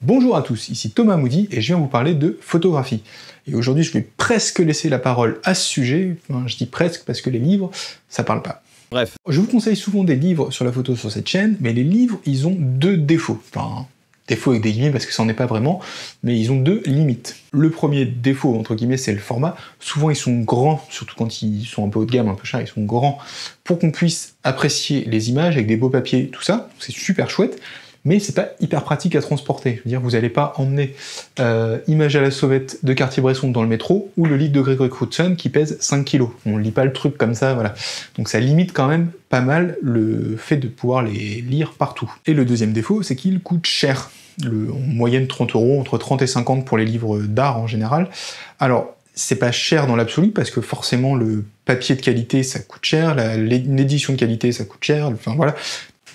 Bonjour à tous, ici Thomas Moody et je viens vous parler de photographie. Et aujourd'hui je vais presque laisser la parole à ce sujet, enfin, je dis presque parce que les livres, ça parle pas. Bref. Je vous conseille souvent des livres sur la photo sur cette chaîne, mais les livres, ils ont deux défauts. Enfin, défauts avec des guillemets parce que ça n'en est pas vraiment, mais ils ont deux limites. Le premier défaut, entre guillemets, c'est le format. Souvent ils sont grands, surtout quand ils sont un peu haut de gamme, un peu chers, ils sont grands pour qu'on puisse apprécier les images avec des beaux papiers, tout ça, c'est super chouette. Mais c'est pas hyper pratique à transporter. Je veux dire, vous n'allez pas emmener Images à la sauvette de Cartier-Bresson dans le métro, ou le livre de Gregory Crewdson qui pèse 5 kg. On lit pas le truc comme ça, voilà. Donc ça limite quand même pas mal le fait de pouvoir les lire partout. Et le deuxième défaut, c'est qu'ils coûtent cher. En moyenne 30 €, entre 30 et 50 pour les livres d'art en général. Alors, c'est pas cher dans l'absolu, parce que forcément le papier de qualité ça coûte cher, une édition de qualité ça coûte cher, enfin voilà.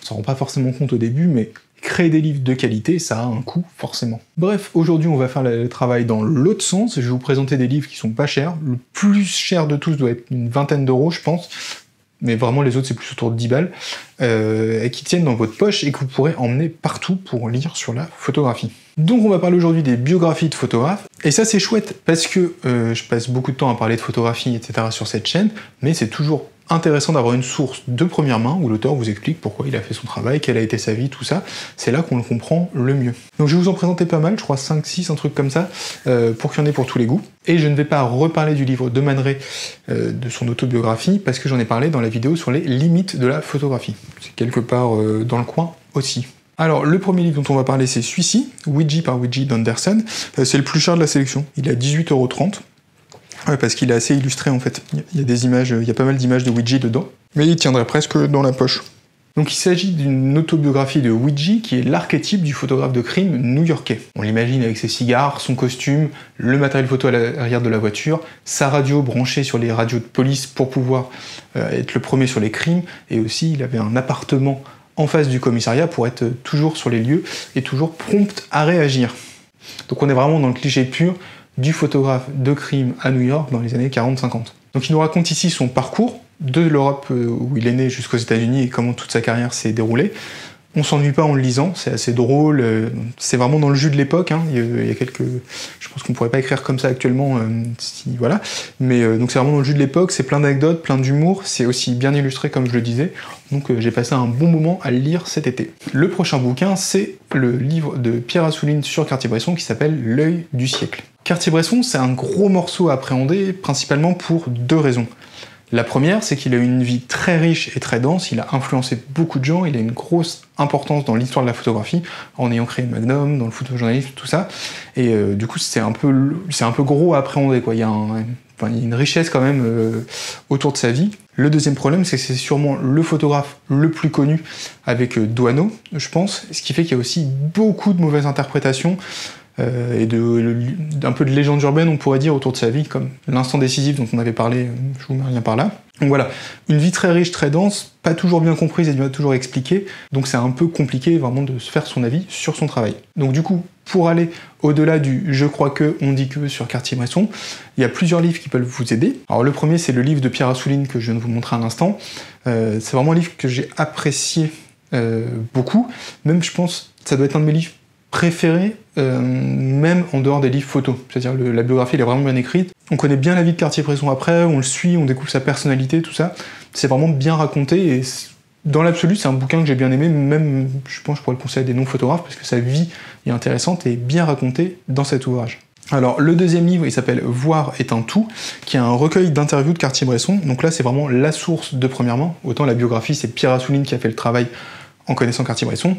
On s'en rend pas forcément compte au début, mais créer des livres de qualité, ça a un coût, forcément. Bref, aujourd'hui on va faire le travail dans l'autre sens, je vais vous présenter des livres qui sont pas chers. Le plus cher de tous doit être une vingtaine d'euros, je pense, mais vraiment les autres c'est plus autour de 10 balles, et qui tiennent dans votre poche et que vous pourrez emmener partout pour lire sur la photographie. Donc on va parler aujourd'hui des biographies de photographes, et ça c'est chouette, parce que je passe beaucoup de temps à parler de photographie, etc. sur cette chaîne, mais c'est toujours intéressant d'avoir une source de première main où l'auteur vous explique pourquoi il a fait son travail, quelle a été sa vie, tout ça. C'est là qu'on le comprend le mieux. Donc je vais vous en présenter pas mal, je crois 5, 6, un truc comme ça, pour qu'il y en ait pour tous les goûts. Et je ne vais pas reparler du livre de Man Ray, de son autobiographie, parce que j'en ai parlé dans la vidéo sur les limites de la photographie. C'est quelque part dans le coin aussi. Alors, le premier livre dont on va parler, c'est celui-ci, Ouija par Ouija d'Anderson. C'est le plus cher de la sélection, il est à 18,30 €. Ouais, parce qu'il est assez illustré en fait. Il y a des images, il y a pas mal d'images de Ouija dedans, mais il tiendrait presque dans la poche. Donc il s'agit d'une autobiographie de Ouija qui est l'archétype du photographe de crime new-yorkais. On l'imagine avec ses cigares, son costume, le matériel photo à l'arrière de la voiture, sa radio branchée sur les radios de police pour pouvoir être le premier sur les crimes, et aussi il avait un appartement en face du commissariat pour être toujours sur les lieux et toujours prompt à réagir. Donc on est vraiment dans le cliché pur du photographe de crime à New York dans les années 40-50. Donc il nous raconte ici son parcours de l'Europe où il est né jusqu'aux États-Unis et comment toute sa carrière s'est déroulée. On s'ennuie pas en le lisant, c'est assez drôle, c'est vraiment dans le jus de l'époque, hein. Il y a quelques... Je pense qu'on pourrait pas écrire comme ça actuellement, voilà. Mais donc c'est vraiment dans le jus de l'époque, c'est plein d'anecdotes, plein d'humour, c'est aussi bien illustré comme je le disais, donc j'ai passé un bon moment à le lire cet été. Le prochain bouquin, c'est le livre de Pierre Assouline sur Cartier-Bresson qui s'appelle L'œil du siècle. Cartier-Bresson, c'est un gros morceau à appréhender, principalement pour deux raisons. La première, c'est qu'il a eu une vie très riche et très dense, il a influencé beaucoup de gens, il a une grosse importance dans l'histoire de la photographie, en ayant créé Magnum, dans le photojournalisme, tout ça, et du coup c'est un peu gros à appréhender, quoi. Il y a une richesse quand même autour de sa vie. Le deuxième problème, c'est que c'est sûrement le photographe le plus connu avec Doisneau, je pense, ce qui fait qu'il y a aussi beaucoup de mauvaises interprétations, et d'un peu de légende urbaine, on pourrait dire, autour de sa vie, comme l'instant décisif dont on avait parlé, je vous mets rien par là. Donc voilà, une vie très riche, très dense, pas toujours bien comprise et pas toujours expliquée, donc c'est un peu compliqué vraiment de se faire son avis sur son travail. Donc du coup, pour aller au-delà du « je crois que, on dit que » sur Cartier-Bresson, il y a plusieurs livres qui peuvent vous aider. Alors le premier, c'est le livre de Pierre Assouline que je viens de vous montrer à l'instant. C'est vraiment un livre que j'ai apprécié beaucoup, même je pense, ça doit être un de mes livres préféré, même en dehors des livres photos. C'est-à-dire la biographie elle est vraiment bien écrite. On connaît bien la vie de Cartier-Bresson après, on le suit, on découvre sa personnalité, tout ça. C'est vraiment bien raconté et dans l'absolu c'est un bouquin que j'ai bien aimé, même je pense que je pourrais le conseiller à des non-photographes parce que sa vie est intéressante et bien racontée dans cet ouvrage. Alors le deuxième livre il s'appelle Voir est un tout, qui est un recueil d'interviews de Cartier-Bresson. Donc là c'est vraiment la source de première main. Autant la biographie c'est Pierre Assouline qui a fait le travail en connaissant Cartier-Bresson.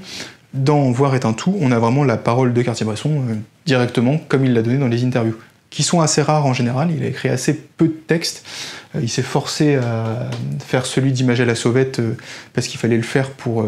Dans Voir est un tout, on a vraiment la parole de Cartier-Bresson directement, comme il l'a donné dans les interviews, qui sont assez rares en général, il a écrit assez peu de textes, il s'est forcé à faire celui d'Images à la sauvette parce qu'il fallait le faire pour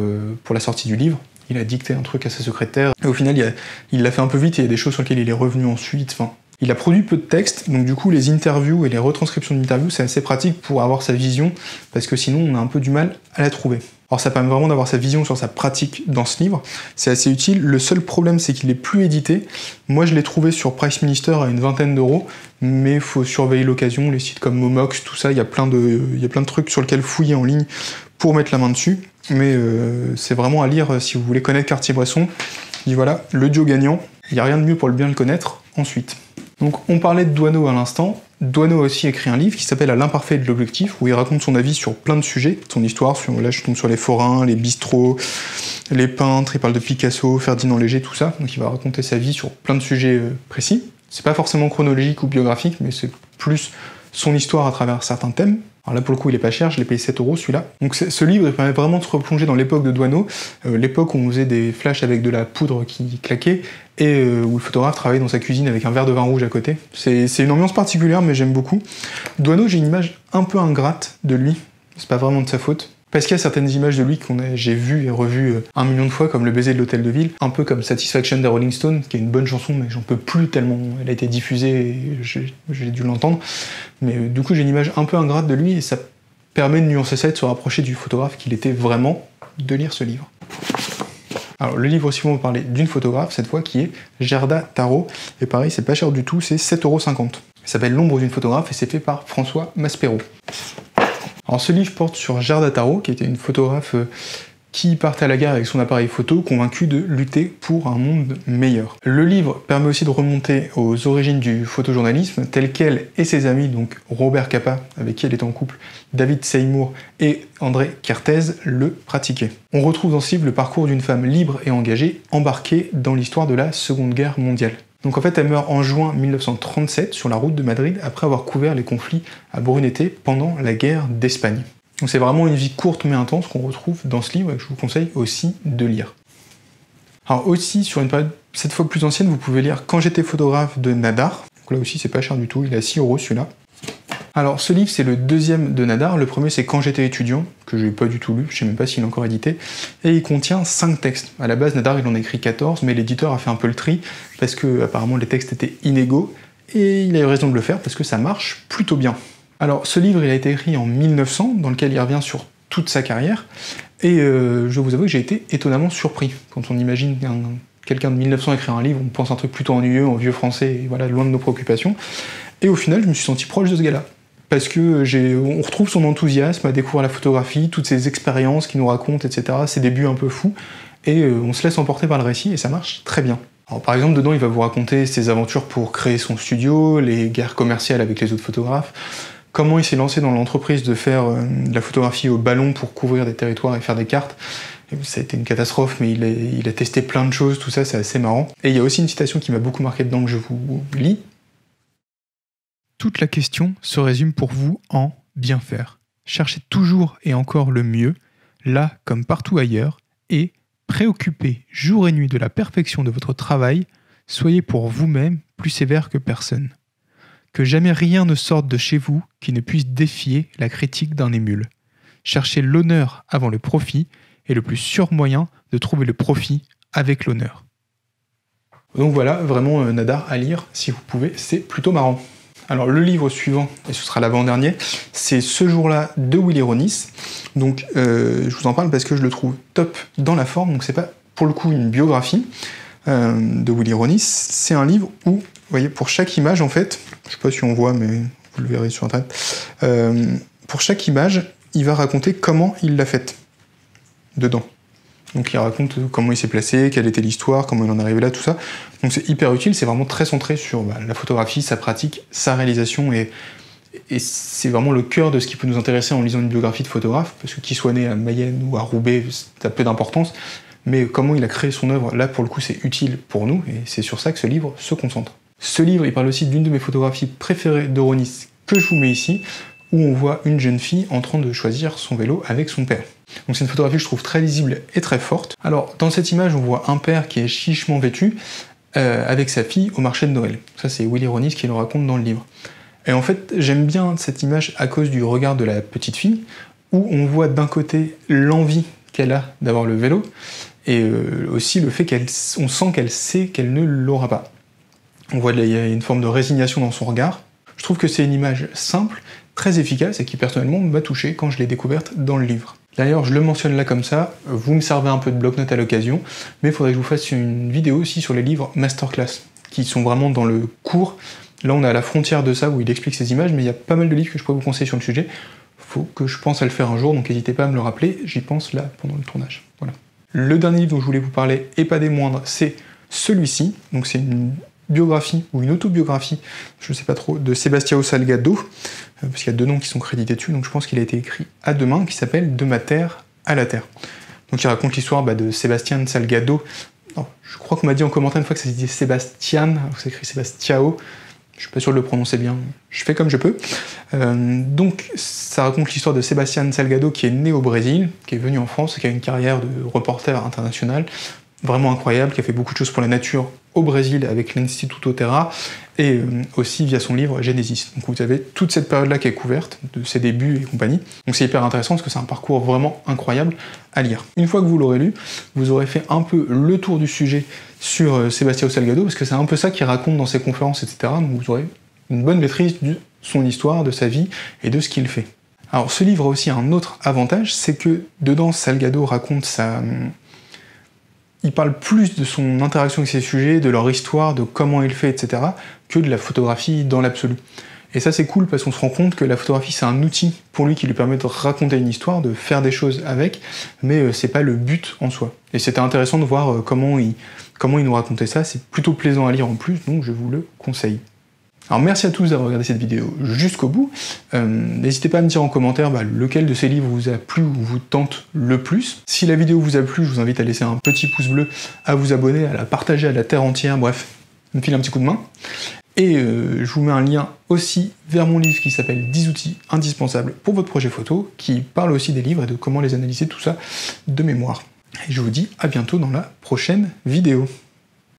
la sortie du livre, il a dicté un truc à sa secrétaire, et au final il l'a fait un peu vite, et il y a des choses sur lesquelles il est revenu ensuite, enfin... Il a produit peu de textes, donc du coup les interviews et les retranscriptions d'interviews c'est assez pratique pour avoir sa vision, parce que sinon on a un peu du mal à la trouver. Alors ça permet vraiment d'avoir sa vision sur sa pratique dans ce livre, c'est assez utile. Le seul problème c'est qu'il est plus édité. Moi je l'ai trouvé sur Price Minister à une vingtaine d'euros, mais il faut surveiller l'occasion, les sites comme Momox, tout ça, il y a plein de trucs sur lesquels fouiller en ligne pour mettre la main dessus. Mais c'est vraiment à lire si vous voulez connaître Cartier-Bresson. Je dis voilà, le duo gagnant, il n'y a rien de mieux pour bien le connaître ensuite. Donc on parlait de Doisneau à l'instant. Doisneau a aussi écrit un livre qui s'appelle À l'imparfait de l'objectif, où il raconte son avis sur plein de sujets, son histoire, là je tombe sur les forains, les bistrots, les peintres, il parle de Picasso, Ferdinand Léger, tout ça, donc il va raconter sa vie sur plein de sujets précis. C'est pas forcément chronologique ou biographique, mais c'est plus son histoire à travers certains thèmes. Alors là pour le coup il est pas cher, je l'ai payé 7 € celui-là. Donc ce livre il permet vraiment de se replonger dans l'époque de Doisneau, l'époque où on faisait des flashs avec de la poudre qui claquait, et où le photographe travaillait dans sa cuisine avec un verre de vin rouge à côté. C'est une ambiance particulière mais j'aime beaucoup. Doisneau, j'ai une image un peu ingrate de lui, c'est pas vraiment de sa faute. Parce qu'il y a certaines images de lui j'ai vues et revues 1 million de fois, comme Le baiser de l'hôtel de ville, un peu comme Satisfaction des Rolling Stones, qui est une bonne chanson, mais j'en peux plus tellement elle a été diffusée et j'ai dû l'entendre. Mais du coup, j'ai une image un peu ingrate de lui, et ça permet de nuancer ça et de se rapprocher du photographe qu'il était vraiment, de lire ce livre. Alors, le livre suivant va parler d'une photographe, cette fois, qui est Gerda Taro, et pareil, c'est pas cher du tout, c'est 7,50 €. Il s'appelle L'ombre d'une photographe, et c'est fait par François Maspero. Alors ce livre porte sur Gerda Taro, qui était une photographe qui partait à la guerre avec son appareil photo, convaincue de lutter pour un monde meilleur. Le livre permet aussi de remonter aux origines du photojournalisme, tel qu'elle et ses amis, donc Robert Capa, avec qui elle était en couple, David Seymour et André Kertész, le pratiquaient. On retrouve dans ce livre le parcours d'une femme libre et engagée, embarquée dans l'histoire de la Seconde Guerre mondiale. Donc en fait, elle meurt en juin 1937 sur la route de Madrid après avoir couvert les conflits à Brunete pendant la guerre d'Espagne. Donc c'est vraiment une vie courte mais intense qu'on retrouve dans ce livre et que je vous conseille aussi de lire. Alors aussi, sur une période cette fois plus ancienne, vous pouvez lire Quand j'étais photographe de Nadar. Donc là aussi, c'est pas cher du tout, il est à 6 € celui-là. Alors ce livre, c'est le deuxième de Nadar. Le premier, c'est Quand j'étais étudiant, que je n'ai pas du tout lu, je sais même pas s'il est encore édité. Et il contient 5 textes. À la base, Nadar, il en a écrit 14, mais l'éditeur a fait un peu le tri, parce que apparemment les textes étaient inégaux, et il a eu raison de le faire, parce que ça marche plutôt bien. Alors ce livre, il a été écrit en 1900, dans lequel il revient sur toute sa carrière, et je vous avoue que j'ai été étonnamment surpris. Quand on imagine quelqu'un de 1900 écrire un livre, on pense un truc plutôt ennuyeux, en vieux français, et voilà, loin de nos préoccupations. Et au final, je me suis senti proche de ce gars-là. Parce que on retrouve son enthousiasme à découvrir la photographie, toutes ses expériences qu'il nous raconte, etc., ses débuts un peu fous, et on se laisse emporter par le récit, et ça marche très bien. Alors, par exemple, dedans, il va vous raconter ses aventures pour créer son studio, les guerres commerciales avec les autres photographes, comment il s'est lancé dans l'entreprise de faire de la photographie au ballon pour couvrir des territoires et faire des cartes. Et ça a été une catastrophe, mais il a testé plein de choses, tout ça, c'est assez marrant. Et il y a aussi une citation qui m'a beaucoup marqué dedans que je vous lis. Toute la question se résume pour vous en bien faire. Cherchez toujours et encore le mieux, là comme partout ailleurs, et, préoccupés jour et nuit de la perfection de votre travail, soyez pour vous-même plus sévère que personne. Que jamais rien ne sorte de chez vous qui ne puisse défier la critique d'un émule. Cherchez l'honneur avant le profit, et le plus sûr moyen de trouver le profit avec l'honneur. Donc voilà, vraiment Nadar à lire si vous pouvez, c'est plutôt marrant. Alors le livre suivant, et ce sera l'avant-dernier, c'est Ce jour-là de Willy Ronis. Donc je vous en parle parce que je le trouve top dans la forme, donc c'est pas pour le coup une biographie de Willy Ronis, c'est un livre où, vous voyez, pour chaque image en fait, je sais pas si on voit mais vous le verrez sur internet, pour chaque image, il va raconter comment il l'a faite, dedans. Donc il raconte comment il s'est placé, quelle était l'histoire, comment il en est arrivé là, tout ça. Donc c'est hyper utile, c'est vraiment très centré sur la photographie, sa pratique, sa réalisation, et c'est vraiment le cœur de ce qui peut nous intéresser en lisant une biographie de photographe, parce que qu'il soit né à Mayenne ou à Roubaix, ça a peu d'importance, mais comment il a créé son œuvre, là pour le coup c'est utile pour nous, et c'est sur ça que ce livre se concentre. Ce livre, il parle aussi d'une de mes photographies préférées de Ronis, que je vous mets ici, où on voit une jeune fille en train de choisir son vélo avec son père. Donc c'est une photographie que je trouve très lisible et très forte. Alors dans cette image, on voit un père qui est chichement vêtu avec sa fille au marché de Noël. Ça c'est Willy Ronis qui le raconte dans le livre. Et en fait, j'aime bien cette image à cause du regard de la petite fille, où on voit d'un côté l'envie qu'elle a d'avoir le vélo, et aussi le fait on sent qu'elle sait qu'elle ne l'aura pas. On voit qu'il y a une forme de résignation dans son regard. Je trouve que c'est une image simple, très efficace, et qui personnellement m'a touché quand je l'ai découverte dans le livre. D'ailleurs, je le mentionne là comme ça, vous me servez un peu de bloc-notes à l'occasion, mais il faudrait que je vous fasse une vidéo aussi sur les livres masterclass, qui sont vraiment dans le cours. Là, on est à la frontière de ça, où il explique ces images, mais il y a pas mal de livres que je pourrais vous conseiller sur le sujet. Faut que je pense à le faire un jour, donc n'hésitez pas à me le rappeler, j'y pense là, pendant le tournage. Voilà. Le dernier livre dont je voulais vous parler, et pas des moindres, c'est celui-ci. Donc c'est une biographie ou une autobiographie, je ne sais pas trop, de Sebastião Salgado, parce qu'il y a 2 noms qui sont crédités dessus, donc je pense qu'il a été écrit à 2 mains, qui s'appelle De ma terre à la terre. Donc il raconte l'histoire de Sebastián Salgado. Non, je crois qu'on m'a dit en commentaire une fois que ça se dit Sébastien, c'est écrit Sebastião, je suis pas sûr de le prononcer bien, je fais comme je peux. Donc ça raconte l'histoire de Sebastián Salgado qui est né au Brésil, qui est venu en France, qui a une carrière de reporter international, vraiment incroyable, qui a fait beaucoup de choses pour la nature au Brésil avec l'Instituto Terra, et aussi via son livre Genesis. Donc vous avez toute cette période-là qui est couverte, de ses débuts et compagnie. Donc c'est hyper intéressant parce que c'est un parcours vraiment incroyable à lire. Une fois que vous l'aurez lu, vous aurez fait un peu le tour du sujet sur Sebastião Salgado, parce que c'est un peu ça qu'il raconte dans ses conférences, etc. Donc vous aurez une bonne maîtrise de son histoire, de sa vie et de ce qu'il fait. Alors ce livre a aussi un autre avantage, c'est que dedans Salgado raconte il parle plus de son interaction avec ces sujets, de leur histoire, de comment il fait, etc., que de la photographie dans l'absolu. Et ça c'est cool parce qu'on se rend compte que la photographie c'est un outil pour lui qui lui permet de raconter une histoire, de faire des choses avec, mais c'est pas le but en soi. Et c'était intéressant de voir comment il nous racontait ça, c'est plutôt plaisant à lire en plus, donc je vous le conseille. Alors merci à tous d'avoir regardé cette vidéo jusqu'au bout. N'hésitez pas à me dire en commentaire lequel de ces livres vous a plu ou vous tente le plus. Si la vidéo vous a plu, je vous invite à laisser un petit pouce bleu, à vous abonner, à la partager à la terre entière, bref, me filer un petit coup de main. Et je vous mets un lien aussi vers mon livre qui s'appelle 10 outils indispensables pour votre projet photo, qui parle aussi des livres et de comment les analyser, tout ça de mémoire. Et je vous dis à bientôt dans la prochaine vidéo.